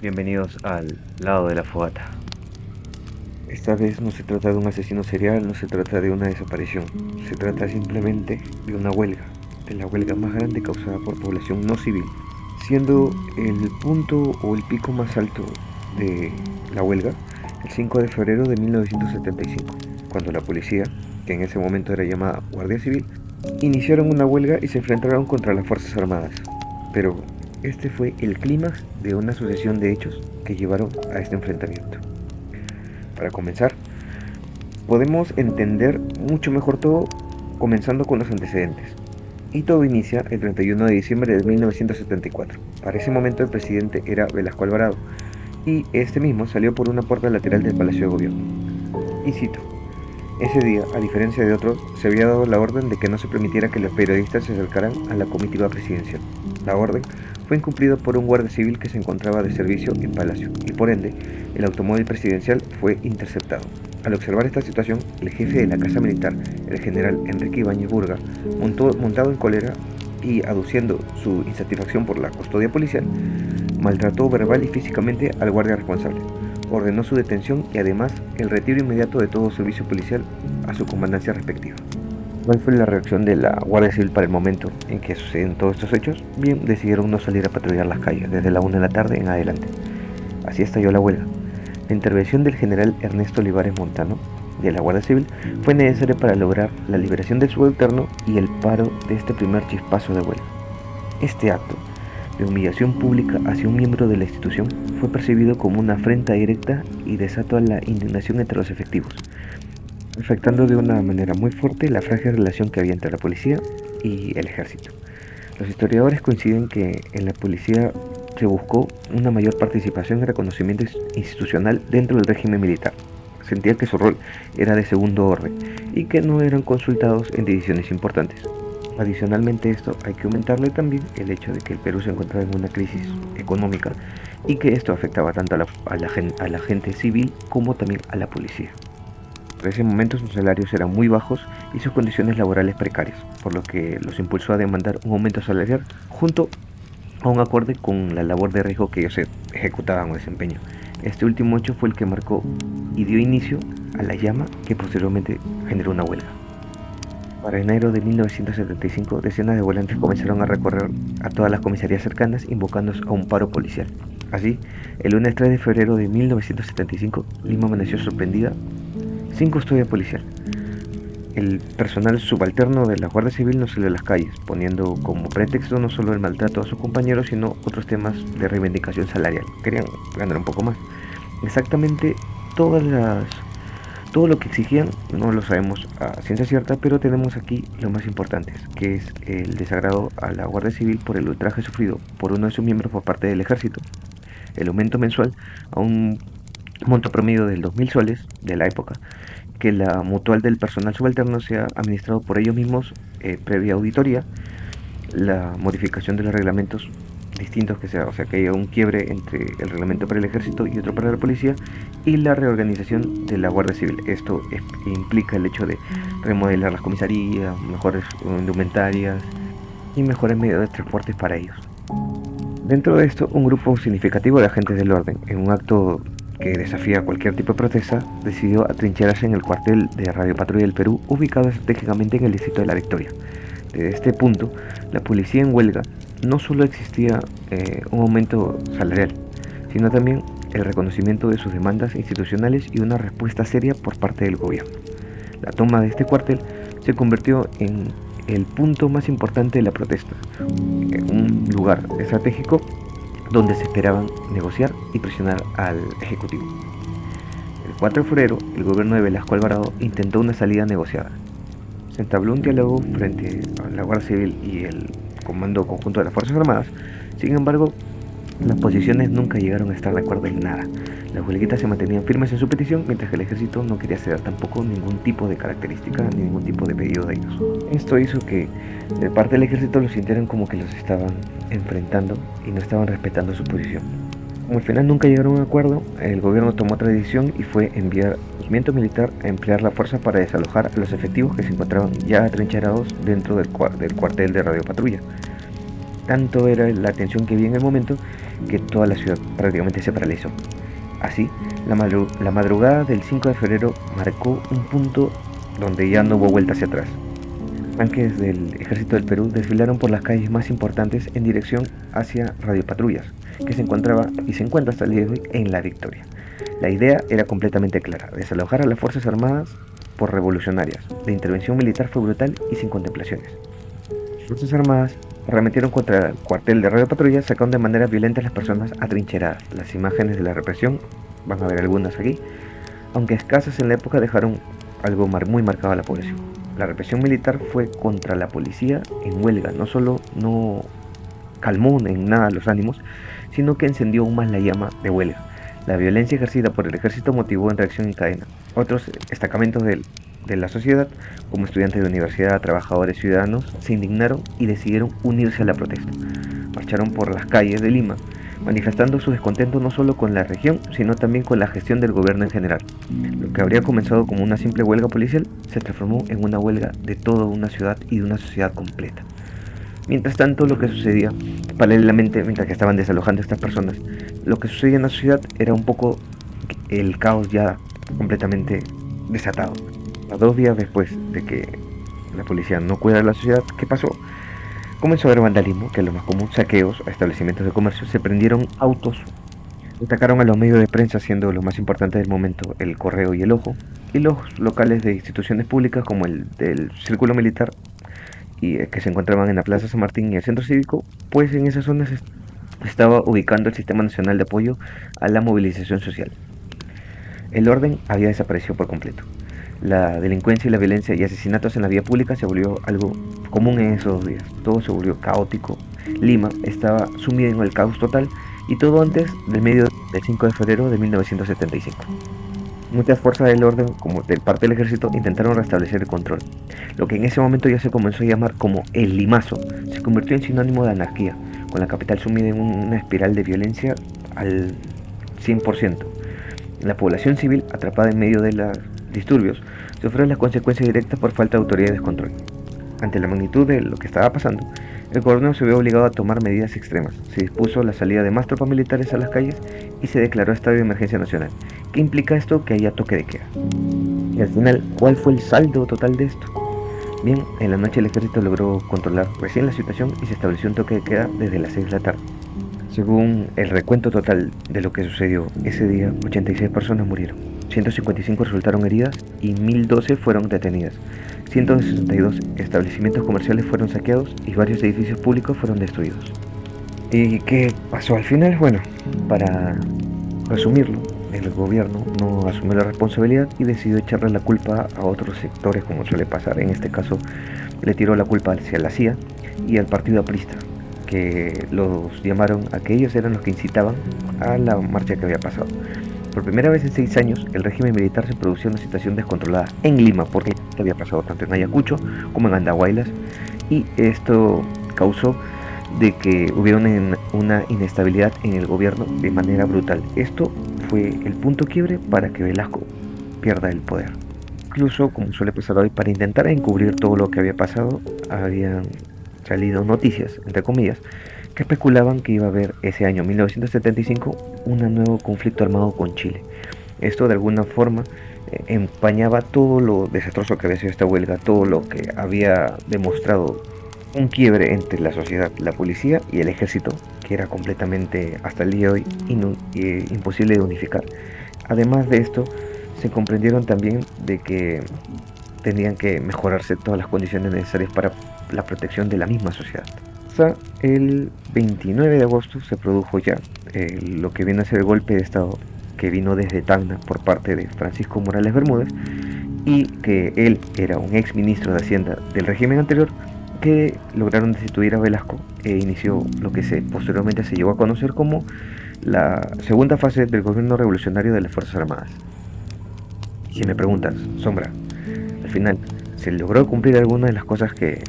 Bienvenidos al lado de la fogata. Esta vez no se trata de un asesino serial, no se trata de una desaparición, se trata simplemente de una huelga, de la huelga más grande causada por población no civil, siendo el punto o el pico más alto de la huelga el 5 de febrero de 1975, cuando la policía, que en ese momento era llamada Guardia Civil, iniciaron una huelga y se enfrentaron contra las Fuerzas Armadas. Pero este fue el clímax de una sucesión de hechos que llevaron a este enfrentamiento. Para comenzar, podemos entender mucho mejor todo comenzando con los antecedentes. Y todo inicia el 31 de diciembre de 1974. Para ese momento el presidente era Velasco Alvarado y este mismo salió por una puerta lateral del Palacio de Gobierno. Y cito: ese día, a diferencia de otros, se había dado la orden de que no se permitiera que los periodistas se acercaran a la comitiva presidencial. La orden fue incumplida por un guardia civil que se encontraba de servicio en Palacio y por ende el automóvil presidencial fue interceptado. Al observar esta situación, el jefe de la Casa Militar, el general Enrique Ibáñez Burga, montado en cólera y aduciendo su insatisfacción por la custodia policial, maltrató verbal y físicamente al guardia responsable. Ordenó su detención y además el retiro inmediato de todo servicio policial a su comandancia respectiva. ¿Cuál fue la reacción de la Guardia Civil para el momento en que suceden todos estos hechos? Bien, decidieron no salir a patrullar las calles desde la 1 de la tarde en adelante. Así estalló la huelga. La intervención del general Ernesto Olivares Montano de la Guardia Civil fue necesaria para lograr la liberación del subalterno y el paro de este primer chispazo de huelga. Este acto de humillación pública hacia un miembro de la institución fue percibido como una afrenta directa y desató la indignación entre los efectivos, afectando de una manera muy fuerte la frágil relación que había entre la policía y el ejército. Los historiadores coinciden que en la policía se buscó una mayor participación y reconocimiento institucional dentro del régimen militar. Sentía que su rol era de segundo orden y que no eran consultados en decisiones importantes. Adicionalmente a esto hay que aumentarle también el hecho de que el Perú se encontraba en una crisis económica y que esto afectaba tanto a la gente civil como también a la policía. En ese momento sus salarios eran muy bajos y sus condiciones laborales precarias, por lo que los impulsó a demandar un aumento salarial junto a un acorde con la labor de riesgo que ellos ejecutaban o desempeño. Este último hecho fue el que marcó y dio inicio a la llama que posteriormente generó una huelga. Para enero de 1975, decenas de volantes comenzaron a recorrer a todas las comisarías cercanas invocando a un paro policial. Así, el lunes 3 de febrero de 1975, Lima amaneció sorprendida sin custodia policial. El personal subalterno de la Guardia Civil no salió a las calles, poniendo como pretexto no solo el maltrato a sus compañeros, sino otros temas de reivindicación salarial. Querían ganar un poco más. Exactamente todo lo que exigían no lo sabemos a ciencia cierta, pero tenemos aquí lo más importante, que es el desagrado a la Guardia Civil por el ultraje sufrido por uno de sus miembros por parte del ejército, el aumento mensual a un monto promedio de 2.000 soles de la época, que la mutual del personal subalterno sea administrado por ellos mismos previa auditoría, la modificación de los reglamentos distintos que sea, o sea que haya un quiebre entre el reglamento para el ejército y otro para la policía, y la reorganización de la Guardia Civil. Esto implica el hecho de remodelar las comisarías, mejores indumentarias y mejores medios de transporte para ellos. Dentro de esto, un grupo significativo de agentes del orden, en un acto que desafía cualquier tipo de protesta, decidió atrincherarse en el cuartel de Radio Patrulla del Perú, ubicado estratégicamente en el distrito de La Victoria. Desde este punto, la policía en huelga no solo existía un aumento salarial, sino también el reconocimiento de sus demandas institucionales y una respuesta seria por parte del gobierno. La toma de este cuartel se convirtió en el punto más importante de la protesta, un lugar estratégico donde se esperaban negociar y presionar al Ejecutivo. El 4 de febrero, el gobierno de Velasco Alvarado intentó una salida negociada. Se entabló un diálogo frente a la Guardia Civil y el Comando Conjunto de las Fuerzas Armadas. Sin embargo, las posiciones nunca llegaron a estar de acuerdo en nada. Las huelguitas se mantenían firmes en su petición, mientras que el ejército no quería ceder tampoco ningún tipo de característica ni ningún tipo de pedido de ellos. Esto hizo que de parte del ejército lo sintieran como que los estaban enfrentando y no estaban respetando su posición. Como al final nunca llegaron a un acuerdo, el gobierno tomó otra decisión y fue enviar regimiento militar a emplear la fuerza para desalojar a los efectivos que se encontraban ya atrincherados dentro del cuartel de Radio Patrulla. Tanto era la tensión que había en el momento que toda la ciudad prácticamente se paralizó. Así, la madrugada del 5 de febrero marcó un punto donde ya no hubo vuelta hacia atrás. Tanques del Ejército del Perú desfilaron por las calles más importantes en dirección hacia radiopatrullas, que se encontraba y se encuentra hasta el día de hoy en La Victoria. La idea era completamente clara: desalojar a las Fuerzas Armadas por revolucionarias. La intervención militar fue brutal y sin contemplaciones. Las Fuerzas Armadas arremetieron contra el cuartel de radiopatrullas, sacando de manera violenta a las personas atrincheradas. Las imágenes de la represión, van a ver algunas aquí, aunque escasas en la época, dejaron algo muy marcado a la población. La represión militar fue contra la policía en huelga. No solo no calmó en nada los ánimos, sino que encendió aún más la llama de huelga. La violencia ejercida por el ejército motivó en reacción en cadena. Otros destacamentos de la sociedad, como estudiantes de universidad, trabajadores, ciudadanos, se indignaron y decidieron unirse a la protesta. Marcharon por las calles de Lima, manifestando su descontento no solo con la región, sino también con la gestión del gobierno en general. Lo que habría comenzado como una simple huelga policial se transformó en una huelga de toda una ciudad y de una sociedad completa. Mientras tanto, lo que sucedía paralelamente, mientras que estaban desalojando a estas personas, lo que sucedía en la sociedad era un poco el caos ya completamente desatado. A 2 días después de que la policía no cuidara la sociedad, ¿qué pasó? Comenzó a haber vandalismo, que es lo más común, saqueos a establecimientos de comercio, se prendieron autos, atacaron a los medios de prensa, siendo los más importantes del momento El Correo y El Ojo, y los locales de instituciones públicas como el del Círculo Militar, y que se encontraban en la Plaza San Martín y el Centro Cívico, pues en esas zonas estaba ubicando el Sistema Nacional de Apoyo a la Movilización Social. El orden había desaparecido por completo. La delincuencia y la violencia y asesinatos en la vía pública se volvió algo común en esos 2 días. Todo se volvió caótico. Lima estaba sumida en el caos total, y todo antes del medio del 5 de febrero de 1975. Muchas fuerzas del orden, como de parte del ejército, intentaron restablecer el control. Lo que en ese momento ya se comenzó a llamar como el Limazo se convirtió en sinónimo de anarquía, con la capital sumida en una espiral de violencia al 100%. La población civil, atrapada en medio de los disturbios, sufrió las consecuencias directas por falta de autoridad y descontrol. Ante la magnitud de lo que estaba pasando, el gobierno se vio obligado a tomar medidas extremas. Se dispuso la salida de más tropas militares a las calles y se declaró estado de emergencia nacional. ¿Qué implica esto? Que haya toque de queda. Y al final, ¿cuál fue el saldo total de esto? Bien, en la noche el ejército logró controlar recién la situación y se estableció un toque de queda desde las 6 de la tarde. Según el recuento total de lo que sucedió ese día, 86 personas murieron, 155 resultaron heridas y 1012 fueron detenidas. 162 establecimientos comerciales fueron saqueados y varios edificios públicos fueron destruidos. ¿Y qué pasó al final? Bueno, para resumirlo, el gobierno no asumió la responsabilidad y decidió echarle la culpa a otros sectores, como suele pasar. En este caso, le tiró la culpa hacia la CIA y al partido aprista, que los llamaron a que ellos eran los que incitaban a la marcha que había pasado. Por primera vez en 6 años, el régimen militar se producía una situación descontrolada en Lima, porque había pasado tanto en Ayacucho como en Andahuaylas, y esto causó de que hubiera una inestabilidad en el gobierno de manera brutal. Esto fue el punto quiebre para que Velasco pierda el poder. Incluso, como suele pasar hoy, para intentar encubrir todo lo que había pasado, habían salido noticias, entre comillas, que especulaban que iba a haber ese año 1975 un nuevo conflicto armado con Chile. Esto de alguna forma empañaba todo lo desastroso que había sido esta huelga, todo lo que había demostrado un quiebre entre la sociedad, la policía y el ejército, que era completamente, hasta el día de hoy, imposible de unificar. Además de esto, se comprendieron también de que tenían que mejorarse todas las condiciones necesarias para la protección de la misma sociedad. Hasta el 29 de agosto se produjo ya lo que viene a ser el golpe de estado, que vino desde Tacna por parte de Francisco Morales Bermúdez, y que él era un ex ministro de Hacienda del régimen anterior, que lograron destituir a Velasco e inició lo que posteriormente se llegó a conocer como la segunda fase del gobierno revolucionario de las Fuerzas Armadas. Y si me preguntas, Sombra, al final, ¿se logró cumplir alguna de las cosas que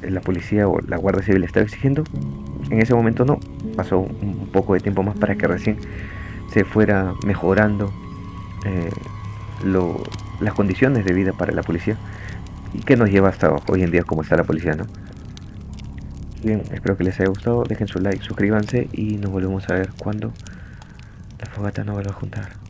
la policía o la Guardia Civil estaba exigiendo? En ese momento no, pasó un poco de tiempo más para que recién se fuera mejorando las condiciones de vida para la policía, y que nos lleva hasta hoy en día como está la policía, ¿no? Bien, espero que les haya gustado. Dejen su like, suscríbanse y nos volvemos a ver cuando la fogata nos vuelva a juntar.